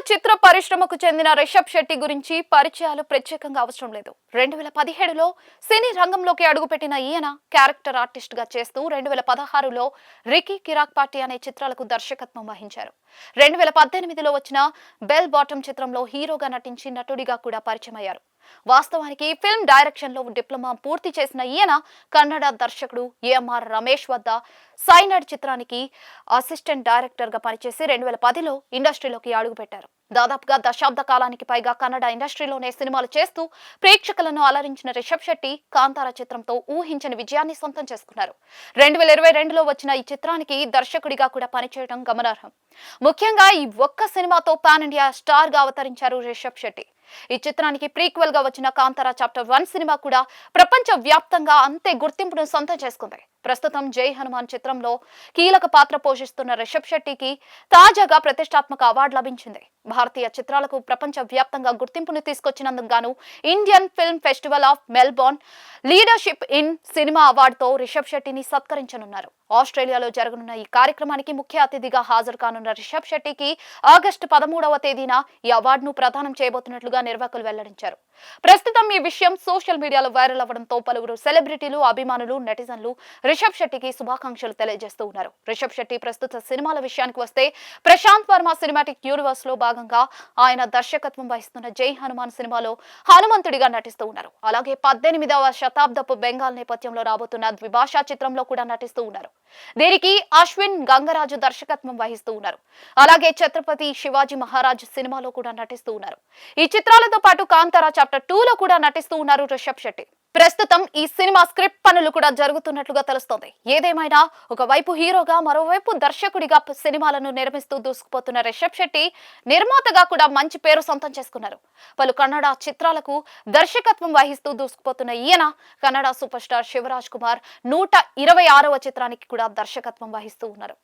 చిత్ర పరిశ్రమకు చెందిన రిషబ్ శెట్టి గురించి పరిచయాలు ప్రత్యేకంగా అవసరం లేదు. 2017లో సినీ రంగంలోకి అడుగుపెట్టిన ఈయన క్యారెక్టర్ ఆర్టిస్ట్ గా చేస్తూ 2016లో రికీ కిరాక్ పార్టీ అనే చిత్రాలకు దర్శకత్వం వహించారు. 2018లో వచ్చిన బెల్ బాటమ్ చిత్రంలో హీరోగా నటించి నటుడిగా కూడా పరిచయమయ్యారు. వాస్తవానికి ఫిల్మ్ డైరెక్షన్ లో డిప్లొమా పూర్తి చేసిన ఈయన కన్నడ దర్శకుడు ఏఎంఆర్ రమేష్ వద్ద సైనడ్ చిత్రానికి అసిస్టెంట్ డైరెక్టర్ గా పనిచేసి 2010లో ఇండస్ట్రీలోకి అడుగుపెట్టారు. దాదాపుగా దశాబ్ద కాలానికి పైగా కన్నడ ఇండస్ట్రీలోనే సినిమాలు చేస్తూ ప్రేక్షకులను అలరించిన రిషబ్ శెట్టి కాంతారా చిత్రంతో ఊహించని విజయాన్ని సొంతం చేసుకున్నారు. 2022లో వచ్చిన ఈ చిత్రానికి దర్శకుడిగా కూడా పనిచేయడం గమనార్హం. ముఖ్యంగా ఈ ఒక్క సినిమాతో పాన్ ఇండియా స్టార్ గా అవతరించారు రిషబ్ శెట్టి. ఈ చిత్రానికి ప్రీక్వెల్ గా వచ్చిన కాంతారా చాప్టర్ 1 సినిమా కూడా ప్రపంచ వ్యాప్తంగా అంతే గుర్తింపును సొంతం చేసుకుంది. ప్రస్తుతం జై హనుమాన్ చిత్రంలో కీలక పాత్ర పోషిస్తున్న రిషబ్ శెట్టికి తాజాగా ప్రతిష్టాత్మక అవార్డు లభించింది. భారతీయ చిత్రాలకు ప్రపంచ వ్యాప్తంగా గుర్తింపును తీసుకొచ్చినందుకు గాను Indian film festival of Melbourne leadership in cinema అవార్డుతో రిషబ్ శెట్టిని సత్కరించనున్నారు. ఆస్ట్రేలియాలో జరగనున్న ఈ కార్యక్రమానికి ముఖ్య అతిథిగా హాజరు కానున్న రిషబ్ శెట్టికి ఆగస్టు 13వ తేదీన ఈ అవార్డును ప్రదానం చేయబోతున్నట్లుగా నిర్వాహకులు వెల్లడించారు. ప్రస్తుతం ఈ విషయం సోషల్ మీడియాలో వైరల్ అవ్వడంతో పలువురు సెలబ్రిటీలు, అభిమానులు, నెటిజన్లు రిషబ్ శెట్టికి శుభాకాంక్షలు తెలియజేస్తూ ఉన్నారు. రిషబ్ శెట్టి ప్రస్తుత సినిమాల విషయానికి వస్తే ప్రశాంత్ వర్మ సినిమాటిక్ యూనివర్స్ లో భాగంగా ఆయన దర్శకత్వం వహిస్తున్న జై హనుమాన్ సినిమాలో హనుమంతుడిగా నటిస్తూ ఉన్నారు. అలాగే 18వ శతాబ్దపు బెంగాల్ నేపథ్యంలో రాబోతున్న ద్విభాషా చిత్రంలో కూడా నటిస్తూ ఉన్నారు. దీనికి అశ్విన్ గంగరాజు దర్శకత్వం వహిస్తూ ఉన్నారు. అలాగే ఛత్రపతి శివాజీ మహారాజ్ సినిమాలో కూడా నటిస్తూ ఉన్నారు. ఈ చిత్రాలతో పాటు కాంతారా చాప్టర్ 2లో కూడా నటిస్తూ ఉన్నారు రిషబ్ శెట్టి. ప్రస్తుతం ఈ సినిమా స్క్రిప్ట్ పనులు కూడా జరుగుతున్నట్లుగా తెలుస్తోంది. ఏదేమైనా ఒకవైపు హీరోగా, మరోవైపు దర్శకుడిగా సినిమాలను నిర్మిస్తూ దూసుకుపోతున్న రిషబ్ శెట్టి నిర్మాతగా కూడా మంచి పేరు సొంతం చేసుకున్నారు. పలు కన్నడ చిత్రాలకు దర్శకత్వం వహిస్తూ దూసుకుపోతున్న ఈయన కన్నడ సూపర్ స్టార్ శివరాజ్ కుమార్ 126వ చిత్రానికి కూడా దర్శకత్వం వహిస్తూ ఉన్నారు.